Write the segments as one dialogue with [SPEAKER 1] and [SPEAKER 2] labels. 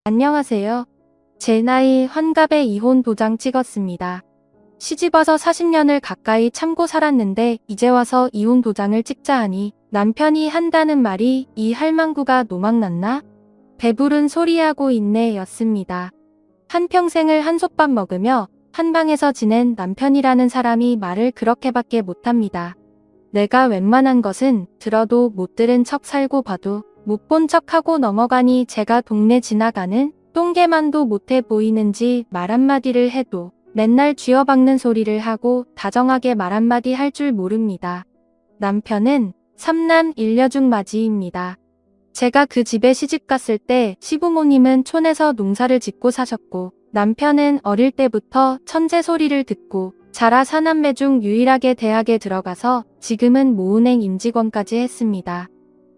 [SPEAKER 1] 안녕하세요. 제 나이 환갑에 이혼 도장 찍었습니다. 시집와서 40년을 가까이 참고 살았는데 이제 와서 이혼 도장을 찍자 하니 남편이 한다는 말이 이 할망구가 노망났나? 배부른 소리하고 있네 였습니다. 한평생을 한솥밥 먹으며 한방에서 지낸 남편이라는 사람이 말을 그렇게밖에 못합니다. 내가 웬만한 것은 들어도 못 들은 척 살고 봐도 못 본 척하고 넘어가니 제가 동네 지나가는 똥개만도 못해 보이는지 말 한마디를 해도 맨날 쥐어박는 소리를 하고 다정하게 말 한마디 할 줄 모릅니다. 남편은 3남 1녀중 맞이입니다. 제가 그 집에 시집갔을 때 시부모님은 촌에서 농사를 짓고 사셨고 남편은 어릴 때부터 천재 소리를 듣고 자라 4남매 중 유일하게 대학에 들어가서 지금은 모은행 임직원까지 했습니다.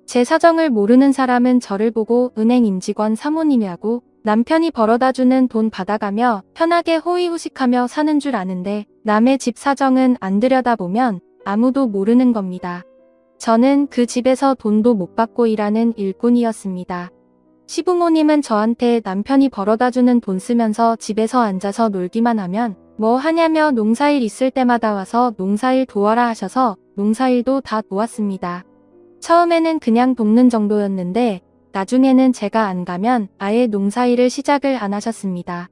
[SPEAKER 1] 제 사정을 모르는 사람은 저를 보고 은행 임직원 사모님이라고 남편이 벌어다주는 돈 받아가며 편하게 호의호식하며 사는 줄 아는데 남의 집 사정은 안 들여다보면 아무도 모르는 겁니다. 저는 그 집에서 돈도 못 받고 일하는 일꾼이었습니다. 시부모님은 저한테 남편이 벌어다주는 돈 쓰면서 집에서 앉아서 놀기만 하면 뭐 하냐며 농사일 있을 때마다 와서 농사일 도와라 하셔서 농사일도 다 도왔습니다. 처음에는 그냥 돕는 정도였는데 나중에는 제가 안 가면 아예 농사일을 시작을 안 하셨습니다.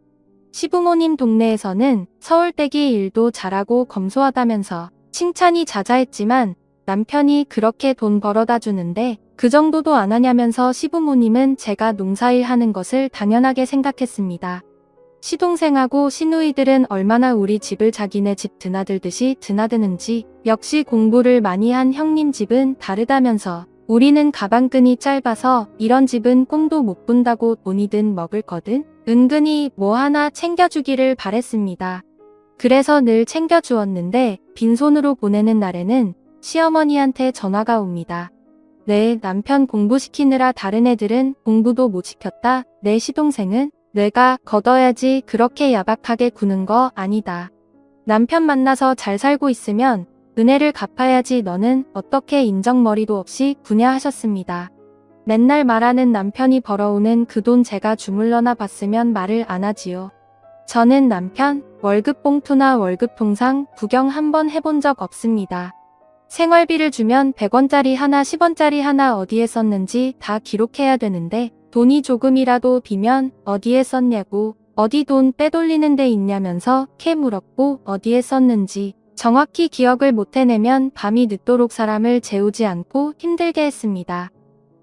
[SPEAKER 1] 시부모님 동네에서는 서울댁이 일도 잘하고 검소하다면서 칭찬이 자자했지만 남편이 그렇게 돈 벌어다 주는데 그 정도도 안 하냐면서 시부모님은 제가 농사일 하는 것을 당연하게 생각했습니다. 시동생하고 시누이들은 얼마나 우리 집을 자기네 집 드나들듯이 드나드는지 역시 공부를 많이 한 형님 집은 다르다면서 우리는 가방끈이 짧아서 이런 집은 꿈도 못 꾼다고 돈이든 먹을 거든 은근히 뭐 하나 챙겨주기를 바랬습니다. 그래서 늘 챙겨주었는데 빈손으로 보내는 날에는 시어머니한테 전화가 옵니다. 내 남편 공부시키느라 다른 애들은 공부도 못 시켰다. 내 시동생은 내가 걷어야지 그렇게 야박하게 구는 거 아니다. 남편 만나서 잘 살고 있으면 은혜를 갚아야지 너는 어떻게 인정머리도 없이 구냐 하셨습니다. 맨날 말하는 남편이 벌어오는 그 돈 제가 주물러나 봤으면 말을 안 하지요. 저는 남편 월급 봉투나 월급 통상 구경 한번 해본 적 없습니다. 생활비를 주면 100원짜리 하나 10원짜리 하나 어디에 썼는지 다 기록해야 되는데 돈이 조금이라도 비면 어디에 썼냐고 어디 돈 빼돌리는 데 있냐면서 캐 물었고 어디에 썼는지 정확히 기억을 못 해내면 밤이 늦도록 사람을 재우지 않고 힘들게 했습니다.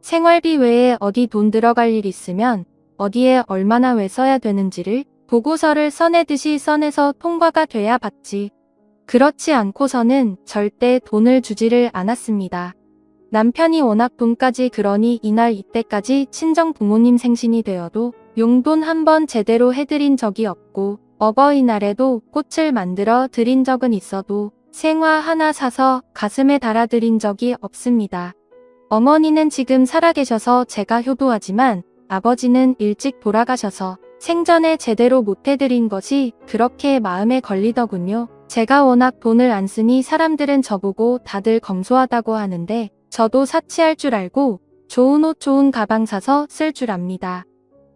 [SPEAKER 1] 생활비 외에 어디 돈 들어갈 일 있으면 어디에 얼마나 왜 써야 되는지를 보고서를 써내듯이 써내서 통과가 돼야 받지. 그렇지 않고서는 절대 돈을 주지를 않았습니다. 남편이 워낙 돈까지 그러니 이날 이때까지 친정 부모님 생신이 되어도 용돈 한 번 제대로 해드린 적이 없고 어버이날에도 꽃을 만들어 드린 적은 있어도 생화 하나 사서 가슴에 달아드린 적이 없습니다. 어머니는 지금 살아계셔서 제가 효도하지만 아버지는 일찍 돌아가셔서 생전에 제대로 못 해드린 것이 그렇게 마음에 걸리더군요. 제가 워낙 돈을 안 쓰니 사람들은 저보고 다들 검소하다고 하는데 저도 사치할 줄 알고 좋은 옷 좋은 가방 사서 쓸 줄 압니다.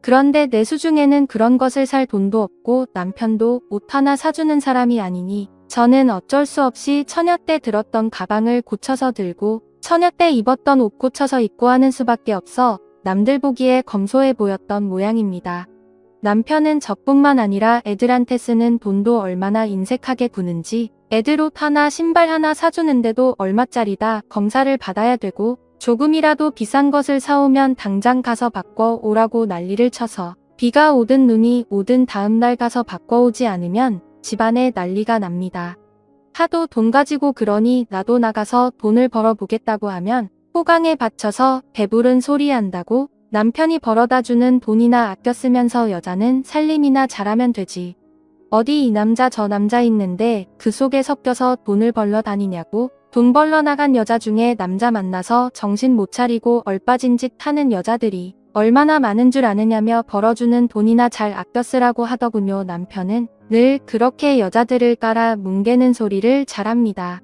[SPEAKER 1] 그런데 내 수중에는 그런 것을 살 돈도 없고 남편도 옷 하나 사주는 사람이 아니니 저는 어쩔 수 없이 처녀 때 들었던 가방을 고쳐서 들고 처녀 때 입었던 옷 고쳐서 입고 하는 수밖에 없어 남들 보기에 검소해 보였던 모양입니다. 남편은 저뿐만 아니라 애들한테 쓰는 돈도 얼마나 인색하게 구는지 애들 옷 하나 신발 하나 사주는데도 얼마짜리다 검사를 받아야 되고 조금이라도 비싼 것을 사오면 당장 가서 바꿔오라고 난리를 쳐서 비가 오든 눈이 오든 다음날 가서 바꿔오지 않으면 집안에 난리가 납니다. 하도 돈 가지고 그러니 나도 나가서 돈을 벌어보겠다고 하면 호강에 받쳐서 배부른 소리 한다고 남편이 벌어다주는 돈이나 아껴 쓰면서 여자는 살림이나 잘하면 되지. 어디 이 남자 저 남자 있는데 그 속에 섞여서 돈을 벌러 다니냐고. 돈 벌러 나간 여자 중에 남자 만나서 정신 못 차리고 얼빠진 짓 하는 여자들이 얼마나 많은 줄 아느냐며 벌어주는 돈이나 잘 아껴 쓰라고 하더군요. 남편은 늘 그렇게 여자들을 깔아 뭉개는 소리를 잘합니다.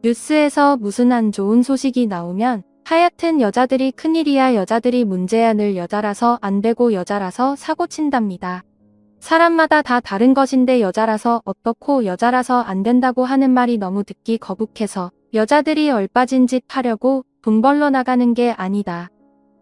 [SPEAKER 1] 뉴스에서 무슨 안 좋은 소식이 나오면 하여튼 여자들이 큰일이야. 여자들이 문제야. 늘 여자라서 안 되고 여자라서 사고 친답니다. 사람마다 다 다른 것인데 여자라서 어떻고 여자라서 안 된다고 하는 말이 너무 듣기 거북해서 여자들이 얼빠진 짓 하려고 돈 벌러 나가는 게 아니다.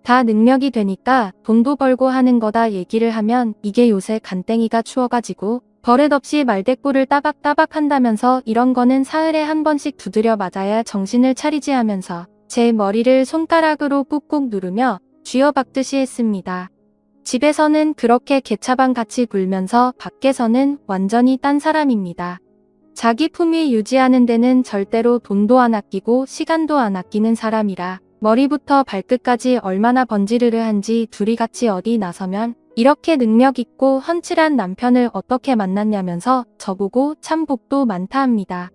[SPEAKER 1] 다 능력이 되니까 돈도 벌고 하는 거다 얘기를 하면 이게 요새 간땡이가 추워가지고 버릇없이 말대꾸를 따박따박 한다면서 이런 거는 사흘에 한 번씩 두드려 맞아야 정신을 차리지 하면서 제 머리를 손가락으로 꾹꾹 누르며 쥐어박듯이 했습니다. 집에서는 그렇게 개차반 같이 굴면서 밖에서는 완전히 딴 사람입니다. 자기 품위 유지하는 데는 절대로 돈도 안 아끼고 시간도 안 아끼는 사람이라 머리부터 발끝까지 얼마나 번지르르한지 둘이 같이 어디 나서면 이렇게 능력 있고 훤칠한 남편을 어떻게 만났냐면서 저보고 참 복도 많다 합니다.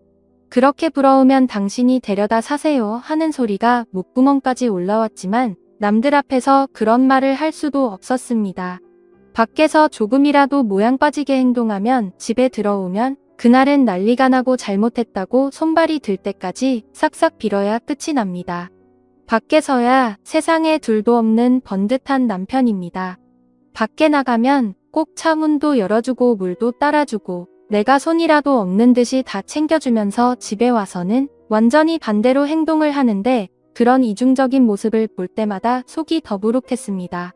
[SPEAKER 1] 그렇게 부러우면 당신이 데려다 사세요 하는 소리가 목구멍까지 올라왔지만 남들 앞에서 그런 말을 할 수도 없었습니다. 밖에서 조금이라도 모양 빠지게 행동하면 집에 들어오면 그날은 난리가 나고 잘못했다고 손발이 들 때까지 싹싹 빌어야 끝이 납니다. 밖에서야 세상에 둘도 없는 번듯한 남편입니다. 밖에 나가면 꼭 차 문도 열어주고 물도 따라주고 내가 손이라도 없는 듯이 다 챙겨주면서 집에 와서는 완전히 반대로 행동을 하는데 그런 이중적인 모습을 볼 때마다 속이 더부룩했습니다.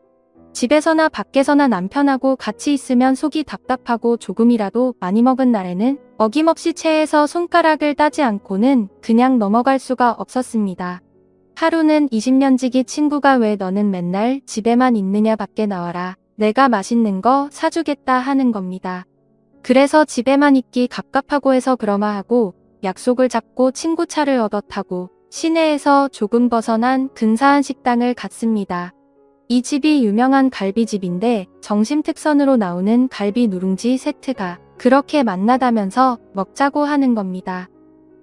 [SPEAKER 1] 집에서나 밖에서나 남편하고 같이 있으면 속이 답답하고 조금이라도 많이 먹은 날에는 어김없이 체해서 손가락을 따지 않고는 그냥 넘어갈 수가 없었습니다. 하루는 20년지기 친구가 왜 너는 맨날 집에만 있느냐 밖에 나와라. 내가 맛있는 거 사주겠다 하는 겁니다. 그래서 집에만 있기 갑갑하고 해서 그러마 하고 약속을 잡고 친구 차를 얻어 타고 시내에서 조금 벗어난 근사한 식당을 갔습니다. 이 집이 유명한 갈비집인데 점심 특선으로 나오는 갈비 누룽지 세트가 그렇게 맛나다면서 먹자고 하는 겁니다.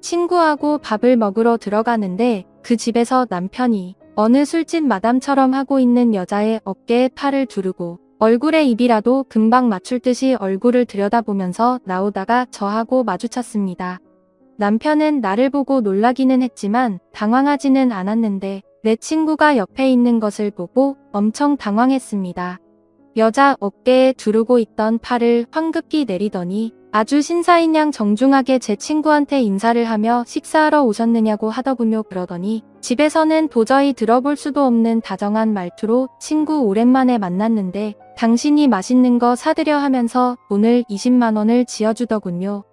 [SPEAKER 1] 친구하고 밥을 먹으러 들어가는데 그 집에서 남편이 어느 술집 마담처럼 하고 있는 여자의 어깨에 팔을 두르고 얼굴에 입이라도 금방 맞출 듯이 얼굴을 들여다보면서 나오다가 저하고 마주쳤습니다. 남편은 나를 보고 놀라기는 했지만 당황하지는 않았는데 내 친구가 옆에 있는 것을 보고 엄청 당황했습니다. 여자 어깨에 두르고 있던 팔을 황급히 내리더니 아주 신사인 양 정중하게 제 친구한테 인사를 하며 식사하러 오셨느냐고 하더군요. 그러더니 집에서는 도저히 들어볼 수도 없는 다정한 말투로 친구 오랜만에 만났는데 당신이 맛있는 거 사드려 하면서 오늘 20만 원을 지어주더군요.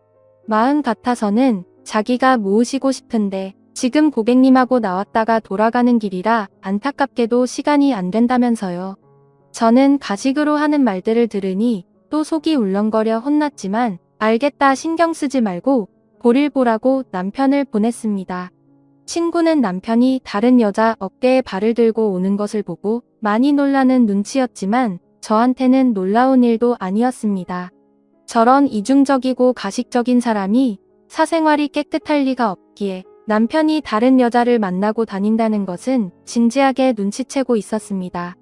[SPEAKER 1] 마음 같아서는 자기가 모으시고 싶은데 지금 고객님하고 나왔다가 돌아가는 길이라 안타깝게도 시간이 안 된다면서요. 저는 가식으로 하는 말들을 들으니 또 속이 울렁거려 혼났지만 알겠다 신경 쓰지 말고 볼일 보라고 남편을 보냈습니다. 친구는 남편이 다른 여자 어깨에 발을 들고 오는 것을 보고 많이 놀라는 눈치였지만 저한테는 놀라운 일도 아니었습니다. 저런 이중적이고 가식적인 사람이 사생활이 깨끗할 리가 없기에 남편이 다른 여자를 만나고 다닌다는 것은 진지하게 눈치채고 있었습니다.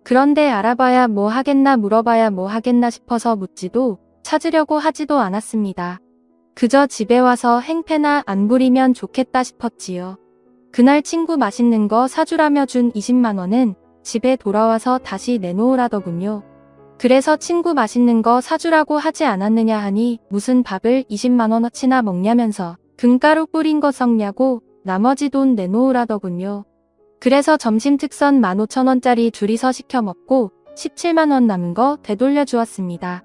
[SPEAKER 1] 그런데 알아봐야 뭐 하겠나 물어봐야 뭐 하겠나 싶어서 묻지도 찾으려고 하지도 않았습니다. 그저 집에 와서 행패나 안 부리면 좋겠다 싶었지요. 그날 친구 맛있는 거 사주라며 준 20만 원은 집에 돌아와서 다시 내놓으라더군요. 그래서 친구 맛있는 거 사주라고 하지 않았느냐 하니 무슨 밥을 20만 원어치나 먹냐면서 금가루 뿌린 거 썩냐고 나머지 돈 내놓으라더군요. 그래서 점심 특선 15,000원짜리 둘이서 시켜 먹고 17만 원 남은 거 되돌려 주었습니다.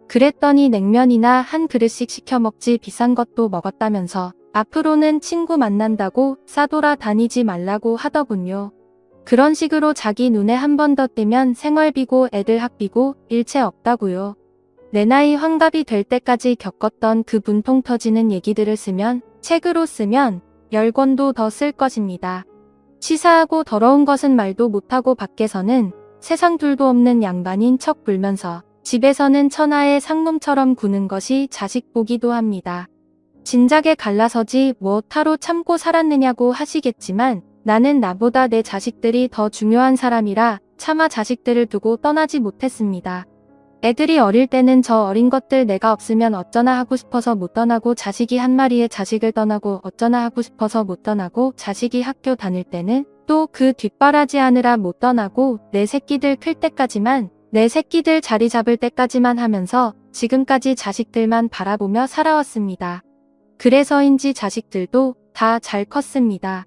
[SPEAKER 1] 그랬더니 냉면이나 한 그릇씩 시켜 먹지 비싼 것도 먹었다면서 앞으로는 친구 만난다고 싸돌아 다니지 말라고 하더군요. 그런 식으로 자기 눈에 한 번 더 띄면 생활비고 애들 학비고 일체 없다고요. 내 나이 환갑이 될 때까지 겪었던 그 분통 터지는 얘기들을 쓰면 책으로 쓰면 10권도 더 쓸 것입니다. 치사하고 더러운 것은 말도 못하고 밖에서는 세상 둘도 없는 양반인 척 굴면서 집에서는 천하의 상놈처럼 구는 것이 자식 보기도 합니다. 진작에 갈라서지 뭐 타로 참고 살았느냐고 하시겠지만 나는 나보다 내 자식들이 더 중요한 사람이라 차마 자식들을 두고 떠나지 못했습니다. 애들이 어릴 때는 저 어린 것들 내가 없으면 어쩌나 하고 싶어서 못 떠나고 자식이 한 마리의 자식을 떠나고 어쩌나 하고 싶어서 못 떠나고 자식이 학교 다닐 때는 또 그 뒷바라지 하느라 못 떠나고 내 새끼들 클 때까지만 내 새끼들 자리 잡을 때까지만 하면서 지금까지 자식들만 바라보며 살아왔습니다. 그래서인지 자식들도 다 잘 컸습니다.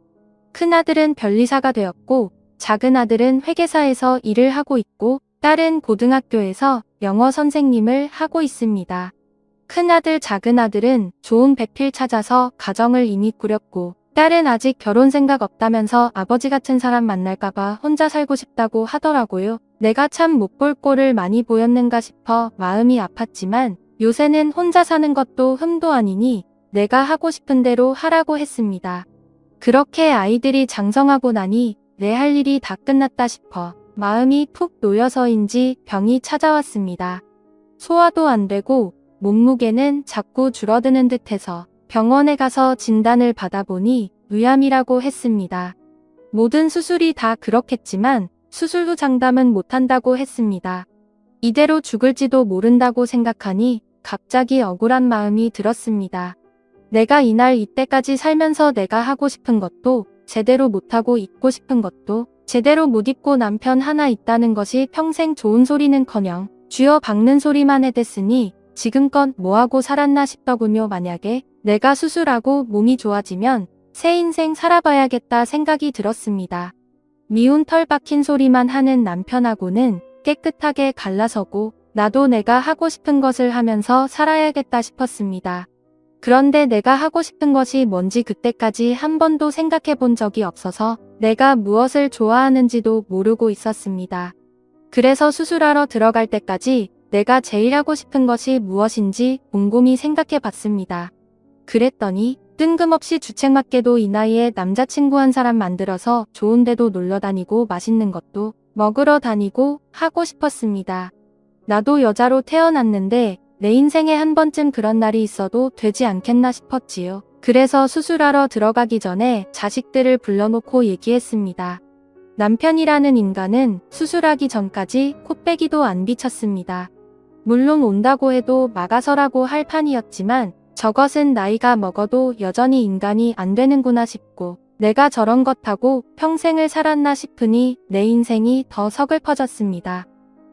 [SPEAKER 1] 큰아들은 변리사가 되었고 작은아들은 회계사에서 일을 하고 있고 딸은 고등학교에서 영어 선생님을 하고 있습니다. 큰아들 작은아들은 좋은 배필 찾아서 가정을 이미 꾸렸고 딸은 아직 결혼 생각 없다면서 아버지 같은 사람 만날까봐 혼자 살고 싶다고 하더라고요. 내가 참 못 볼 꼴을 많이 보였는가 싶어 마음이 아팠지만 요새는 혼자 사는 것도 흠도 아니니 내가 하고 싶은 대로 하라고 했습니다. 그렇게 아이들이 장성하고 나니 내 할 일이 다 끝났다 싶어 마음이 푹 놓여서인지 병이 찾아왔습니다. 소화도 안 되고 몸무게는 자꾸 줄어드는 듯해서 병원에 가서 진단을 받아보니 위암이라고 했습니다. 모든 수술이 다 그렇겠지만 수술 후 장담은 못한다고 했습니다. 이대로 죽을지도 모른다고 생각하니 갑자기 억울한 마음이 들었습니다. 내가 이날 이때까지 살면서 내가 하고 싶은 것도 제대로 못하고 입고 싶은 것도 제대로 못 입고 남편 하나 있다는 것이 평생 좋은 소리는커녕 쥐어 박는 소리만 해댔으니 지금껏 뭐하고 살았나 싶더군요. 만약에 내가 수술하고 몸이 좋아지면 새 인생 살아봐야겠다 생각이 들었습니다. 미운 털 박힌 소리만 하는 남편하고는 깨끗하게 갈라서고 나도 내가 하고 싶은 것을 하면서 살아야겠다 싶었습니다. 그런데 내가 하고 싶은 것이 뭔지 그때까지 한 번도 생각해 본 적이 없어서 내가 무엇을 좋아하는지도 모르고 있었습니다. 그래서 수술하러 들어갈 때까지 내가 제일 하고 싶은 것이 무엇인지 곰곰이 생각해 봤습니다. 그랬더니 뜬금없이 주책맞게도 이 나이에 남자친구 한 사람 만들어서 좋은 데도 놀러 다니고 맛있는 것도 먹으러 다니고 하고 싶었습니다. 나도 여자로 태어났는데 내 인생에 한 번쯤 그런 날이 있어도 되지 않겠나 싶었지요. 그래서 수술하러 들어가기 전에 자식들을 불러놓고 얘기했습니다. 남편이라는 인간은 수술하기 전까지 코빼기도 안 비쳤습니다. 물론 온다고 해도 막아서라고 할 판이었지만 저것은 나이가 먹어도 여전히 인간이 안 되는구나 싶고 내가 저런 것하고 평생을 살았나 싶으니 내 인생이 더 서글퍼졌습니다.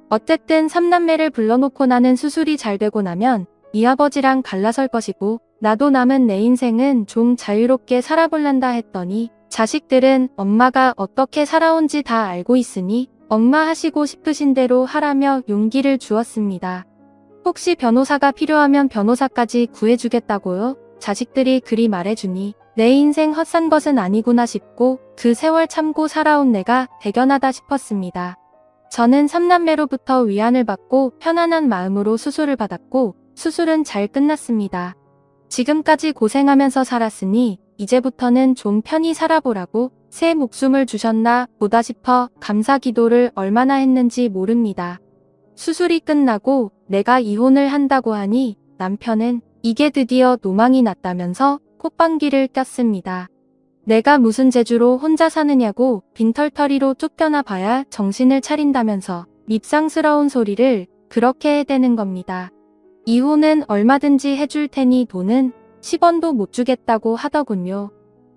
[SPEAKER 1] 어쨌든 3남매를 불러놓고 나는 수술이 잘 되고 나면 이 아버지랑 갈라설 것이고 나도 남은 내 인생은 좀 자유롭게 살아볼란다 했더니 자식들은 엄마가 어떻게 살아온지 다 알고 있으니 엄마 하시고 싶으신 대로 하라며 용기를 주었습니다. 혹시 변호사가 필요하면 변호사까지 구해주겠다고요? 자식들이 그리 말해주니 내 인생 헛산 것은 아니구나 싶고 그 세월 참고 살아온 내가 대견하다 싶었습니다. 저는 3남매로부터 위안을 받고 편안한 마음으로 수술을 받았고 수술은 잘 끝났습니다. 지금까지 고생하면서 살았으니 이제부터는 좀 편히 살아보라고 새 목숨을 주셨나 보다 싶어 감사 기도를 얼마나 했는지 모릅니다. 수술이 끝나고 내가 이혼을 한다고 하니 남편은 이게 드디어 노망이 났다면서 콧방귀를 꼈습니다. 내가 무슨 재주로 혼자 사느냐고 빈털터리로 쫓겨나 봐야 정신을 차린다면서 밉상스러운 소리를 그렇게 해대는 겁니다. 이혼은 얼마든지 해줄 테니 돈은 10원도 못 주겠다고 하더군요.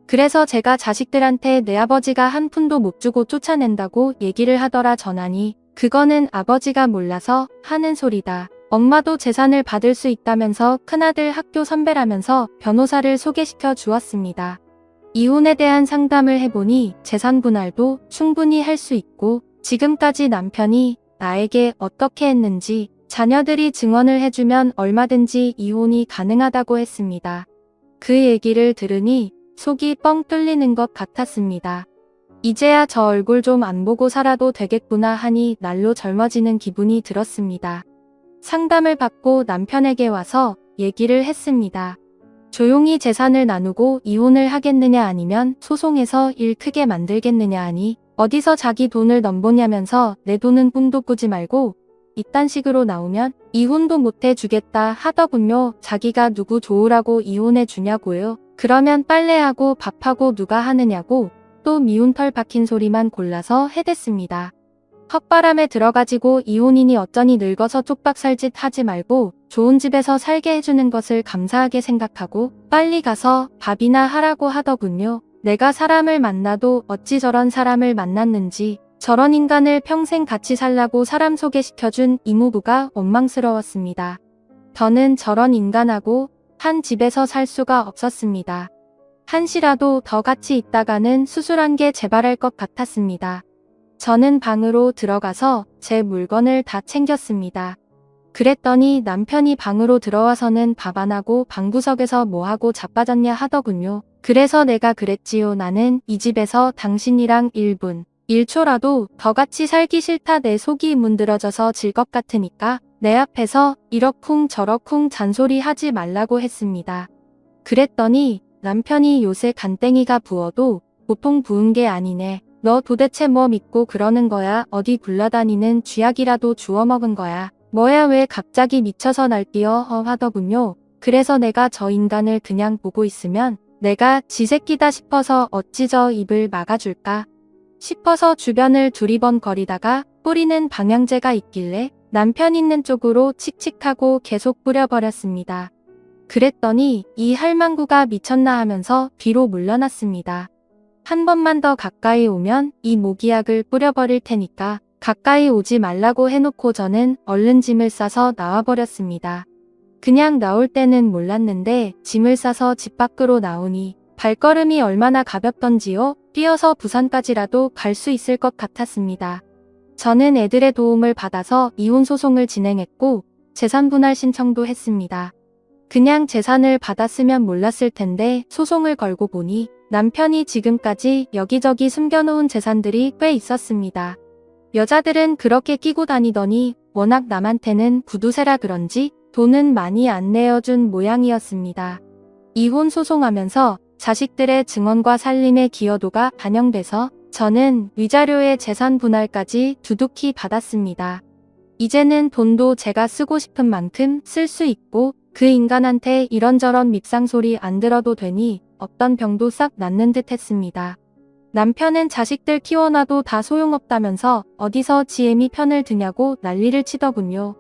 [SPEAKER 1] 그래서 제가 자식들한테 내 아버지가 한 푼도 못 주고 쫓아낸다고 얘기를 하더라 전하니 그거는 아버지가 몰라서 하는 소리다. 엄마도 재산을 받을 수 있다면서 큰아들 학교 선배라면서 변호사를 소개시켜 주었습니다. 이혼에 대한 상담을 해보니 재산 분할도 충분히 할 수 있고 지금까지 남편이 나에게 어떻게 했는지 자녀들이 증언을 해주면 얼마든지 이혼이 가능하다고 했습니다. 그 얘기를 들으니 속이 뻥 뚫리는 것 같았습니다. 이제야 저 얼굴 좀 안 보고 살아도 되겠구나 하니 날로 젊어지는 기분이 들었습니다. 상담을 받고 남편에게 와서 얘기를 했습니다. 조용히 재산을 나누고 이혼을 하겠느냐 아니면 소송해서 일 크게 만들겠느냐 하니 어디서 자기 돈을 넘보냐면서 내 돈은 꿈도 꾸지 말고 이딴 식으로 나오면 이혼도 못해 주겠다 하더군요. 자기가 누구 좋으라고 이혼해 주냐고요. 그러면 빨래하고 밥하고 누가 하느냐고 또 미운 털 박힌 소리만 골라서 해댔습니다. 헛바람에 들어가지고 이혼이니 어쩌니 늙어서 쪽박 살 짓 하지 말고 좋은 집에서 살게 해주는 것을 감사하게 생각하고 빨리 가서 밥이나 하라고 하더군요. 내가 사람을 만나도 어찌 저런 사람을 만났는지 저런 인간을 평생 같이 살라고 사람 소개시켜준 이모부가 원망스러웠습니다. 저는 저런 인간하고 한 집에서 살 수가 없었습니다. 한시라도 더 같이 있다가는 수술한 게 재발할 것 같았습니다. 저는 방으로 들어가서 제 물건을 다 챙겼습니다. 그랬더니 남편이 방으로 들어와서는 밥 안 하고 방구석에서 뭐하고 자빠졌냐 하더군요. 그래서 내가 그랬지요. 나는 이 집에서 당신이랑 1분, 1초라도 더 같이 살기 싫다. 내 속이 문드러져서 질 것 같으니까 내 앞에서 이러쿵 저러쿵 잔소리 하지 말라고 했습니다. 그랬더니 남편이 요새 간땡이가 부어도 보통 부은 게 아니네. 너 도대체 뭐 믿고 그러는 거야? 어디 굴러다니는 쥐약이라도 주워 먹은 거야? 뭐야 왜 갑자기 미쳐서 날뛰어 하더군요. 그래서 내가 저 인간을 그냥 보고 있으면 내가 지 새끼다 싶어서 어찌 저 입을 막아줄까 싶어서 주변을 두리번거리다가 뿌리는 방향제가 있길래 남편 있는 쪽으로 칙칙하고 계속 뿌려버렸습니다. 그랬더니 이 할망구가 미쳤나 하면서 뒤로 물러났습니다. 한 번만 더 가까이 오면 이 모기약을 뿌려버릴 테니까 가까이 오지 말라고 해놓고 저는 얼른 짐을 싸서 나와버렸습니다. 그냥 나올 때는 몰랐는데 짐을 싸서 집 밖으로 나오니 발걸음이 얼마나 가볍던지요. 뛰어서 부산까지라도 갈 수 있을 것 같았습니다. 저는 애들의 도움을 받아서 이혼 소송을 진행했고 재산 분할 신청도 했습니다. 그냥 재산을 받았으면 몰랐을 텐데 소송을 걸고 보니 남편이 지금까지 여기저기 숨겨놓은 재산들이 꽤 있었습니다. 여자들은 그렇게 끼고 다니더니 워낙 남한테는 구두쇠라 그런지 돈은 많이 안 내어준 모양이었습니다. 이혼 소송하면서 자식들의 증언과 살림의 기여도가 반영돼서 저는 위자료의 재산 분할까지 두둑히 받았습니다. 이제는 돈도 제가 쓰고 싶은 만큼 쓸 수 있고 그 인간한테 이런저런 밉상소리 안 들어도 되니 없던 병도 싹 낫는 듯 했습니다. 남편은 자식들 키워놔도 다 소용없다면서 어디서 지엠이 편을 드냐고 난리를 치더군요.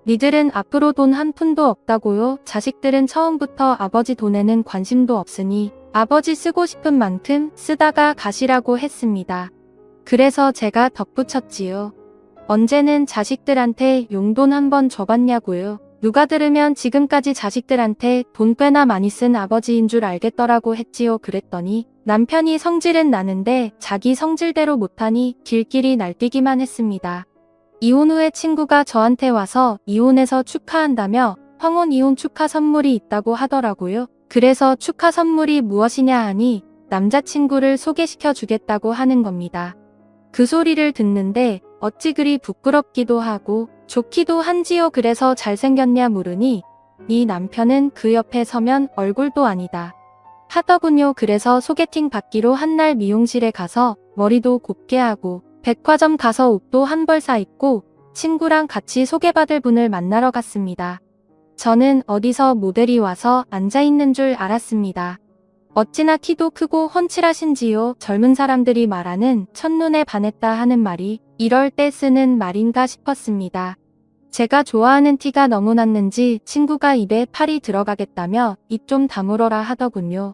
[SPEAKER 1] 니들은 앞으로 돈 한 푼도 없다고요? 자식들은 처음부터 아버지 돈에는 관심도 없으니 아버지 쓰고 싶은 만큼 쓰다가 가시라고 했습니다. 그래서 제가 덧붙였지요. 언제는 자식들한테 용돈 한번 줘봤냐고요. 누가 들으면 지금까지 자식들한테 돈 꽤나 많이 쓴 아버지인 줄 알겠더라고 했지요. 그랬더니 남편이 성질은 나는데 자기 성질대로 못하니 길길이 날뛰기만 했습니다. 이혼 후에 친구가 저한테 와서 이혼해서 축하한다며 황혼 이혼 축하 선물이 있다고 하더라고요. 그래서 축하 선물이 무엇이냐 하니 남자친구를 소개시켜 주겠다고 하는 겁니다. 그 소리를 듣는데 어찌 그리 부끄럽기도 하고 좋기도 한지요. 그래서 잘생겼냐 물으니 네 남편은 그 옆에 서면 얼굴도 아니다 하더군요. 그래서 소개팅 받기로 한 날 미용실에 가서 머리도 곱게 하고 백화점 가서 옷도 한 벌 사 입고 친구랑 같이 소개받을 분을 만나러 갔습니다. 저는 어디서 모델이 와서 앉아있는 줄 알았습니다. 어찌나 키도 크고 훤칠하신지요. 젊은 사람들이 말하는 첫눈에 반했다 하는 말이 이럴 때 쓰는 말인가 싶었습니다. 제가 좋아하는 티가 너무 났는지 친구가 입에 팔이 들어가겠다며 입 좀 다물어라 하더군요.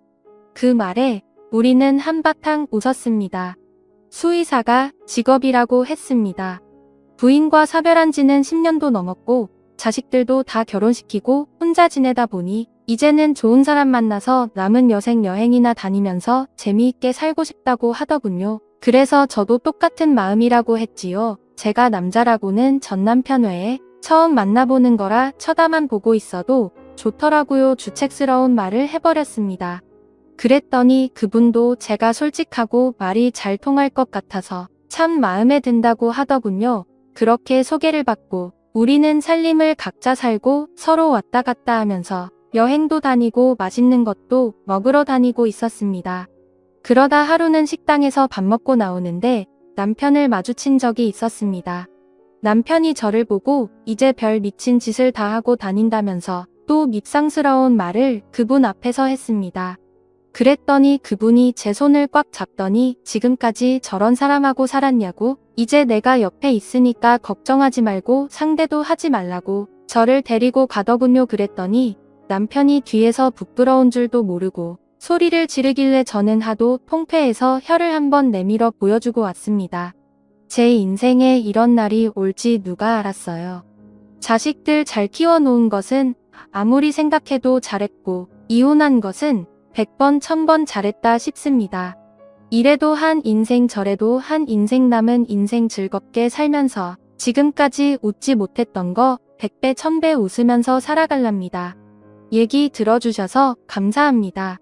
[SPEAKER 1] 그 말에 우리는 한바탕 웃었습니다. 수의사가 직업이라고 했습니다. 부인과 사별한 지는 10년도 넘었고 자식들도 다 결혼시키고 혼자 지내다 보니 이제는 좋은 사람 만나서 남은 여생 여행이나 다니면서 재미있게 살고 싶다고 하더군요. 그래서 저도 똑같은 마음이라고 했지요. 제가 남자라고는 전 남편 외에 처음 만나보는 거라 쳐다만 보고 있어도 좋더라고요. 주책스러운 말을 해버렸습니다. 그랬더니 그분도 제가 솔직하고 말이 잘 통할 것 같아서 참 마음에 든다고 하더군요. 그렇게 소개를 받고 우리는 살림을 각자 살고 서로 왔다 갔다 하면서 여행도 다니고 맛있는 것도 먹으러 다니고 있었습니다. 그러다 하루는 식당에서 밥 먹고 나오는데 남편을 마주친 적이 있었습니다. 남편이 저를 보고 이제 별 미친 짓을 다 하고 다닌다면서 또 밉상스러운 말을 그분 앞에서 했습니다. 그랬더니 그분이 제 손을 꽉 잡더니 지금까지 저런 사람하고 살았냐고 이제 내가 옆에 있으니까 걱정하지 말고 상대도 하지 말라고 저를 데리고 가더군요. 그랬더니 남편이 뒤에서 부끄러운 줄도 모르고 소리를 지르길래 저는 하도 통폐해서 혀를 한번 내밀어 보여주고 왔습니다. 제 인생에 이런 날이 올지 누가 알았어요. 자식들 잘 키워놓은 것은 아무리 생각해도 잘했고 이혼한 것은 100번 1000번 잘했다 싶습니다. 이래도 한 인생 저래도 한 인생 남은 인생 즐겁게 살면서 지금까지 웃지 못했던 거 100배 1000배 웃으면서 살아갈랍니다. 얘기 들어주셔서 감사합니다.